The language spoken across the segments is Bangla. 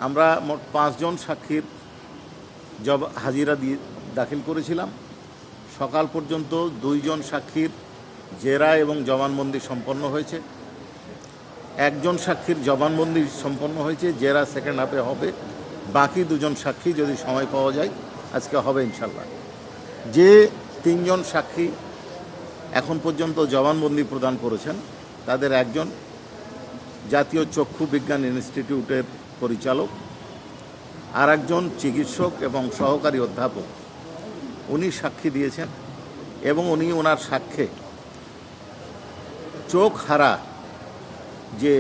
আমরা মোট 5 জন সাক্ষীর হাজিরা দিয়ে দাখিল করেছিলাম। সকাল পর্যন্ত 2 জন সাক্ষীর জেরা এবং জবানবন্দি সম্পন্ন হয়েছে। 1 জন সাক্ষীর জবানবন্দি সম্পন্ন হয়েছে, জেরা সেকেন্ড হাফে হবে। বাকি 2 জন সাক্ষী যদি সময় পাওয়া যায় আজকে হবে ইনশাল্লাহ। যে 3 জন সাক্ষী এখন পর্যন্ত জবানবন্দি প্রদান করেছেন তাদের একজন জাতীয় চক্ষু বিজ্ঞান ইনস্টিটিউটের পরিচালক, আর একজন চিকিৎসক এবং সহকারী অধ্যাপক। উনি সাক্ষী দিয়েছেন এবং উনি ওনার সাক্ষ্যে চোখ হারা যে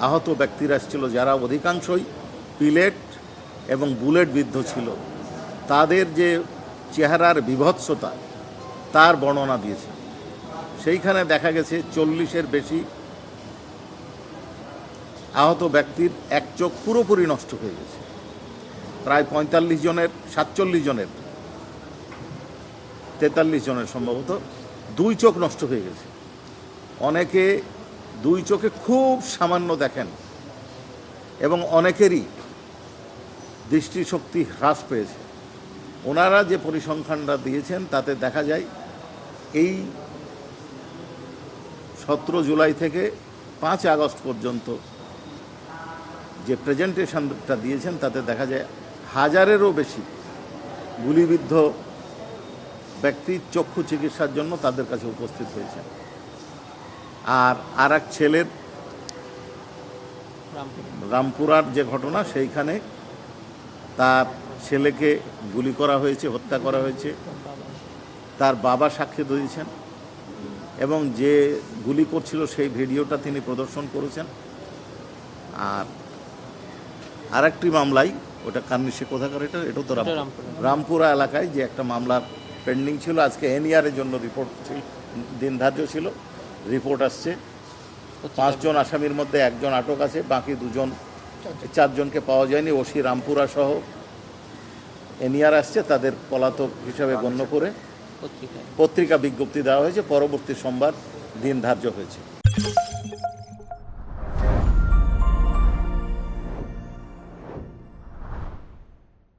আহত ব্যক্তিরা ছিল, যারা অধিকাংশই পিলেট এবং বুলেট বিদ্ধ ছিল, তাদের যে চেহারার বিভৎসতা তার বর্ণনা দিয়েছে। সেইখানে দেখা গেছে 40-এর বেশি আহত ব্যক্তির এক চোখ পুরোপুরি নষ্ট হয়ে গেছে। প্রায় 45 জনের, 47 জনের, 43 জনের সম্ভবত 2 চোখ নষ্ট হয়ে গেছে। অনেকে 2 চোখে খুব সামান্য দেখেন এবং অনেকেরই দৃষ্টিশক্তি হ্রাস পেয়েছে। ওনারা যে পরিসংখ্যানটা দিয়েছেন তাতে দেখা যায় এই 17 জুলাই থেকে 5 আগস্ট পর্যন্ত যে প্রেজেন্টেশনটা দিয়েছেন তাতে দেখা যায় 1000-এরও বেশি গুলিবিদ্ধ ব্যক্তি চক্ষু চিকিৎসার জন্য তাদের কাছে উপস্থিত হয়েছেন। আর এক ছেলের রামপুরার যে ঘটনা, সেইখানে তার ছেলেকে গুলি করা হয়েছে, হত্যা করা হয়েছে, তার বাবা সাক্ষ্য দিয়েছেন এবং যে গুলি করছিল সেই ভিডিওটা তিনি প্রদর্শন করেছেন। আর আরেকটি মামলায়, ওটা কান্নিশে কোথাকার, এটা তো রামপুরা এলাকায় যে একটা মামলা পেন্ডিং ছিল, আজকে এনইআরের জন্য রিপোর্ট দিন ধার্য ছিল, রিপোর্ট আসছে। 5 জন আসামির মধ্যে 1 জন আটক আছে, বাকি 4 জনকে পাওয়া যায়নি। ওসি রামপুরা সহ এনইআর আসছে, তাদের পলাতক হিসাবে গণ্য করে পত্রিকা বিজ্ঞপ্তি দেওয়া হয়েছে। পরবর্তী সোমবার দিন ধার্য হয়েছে।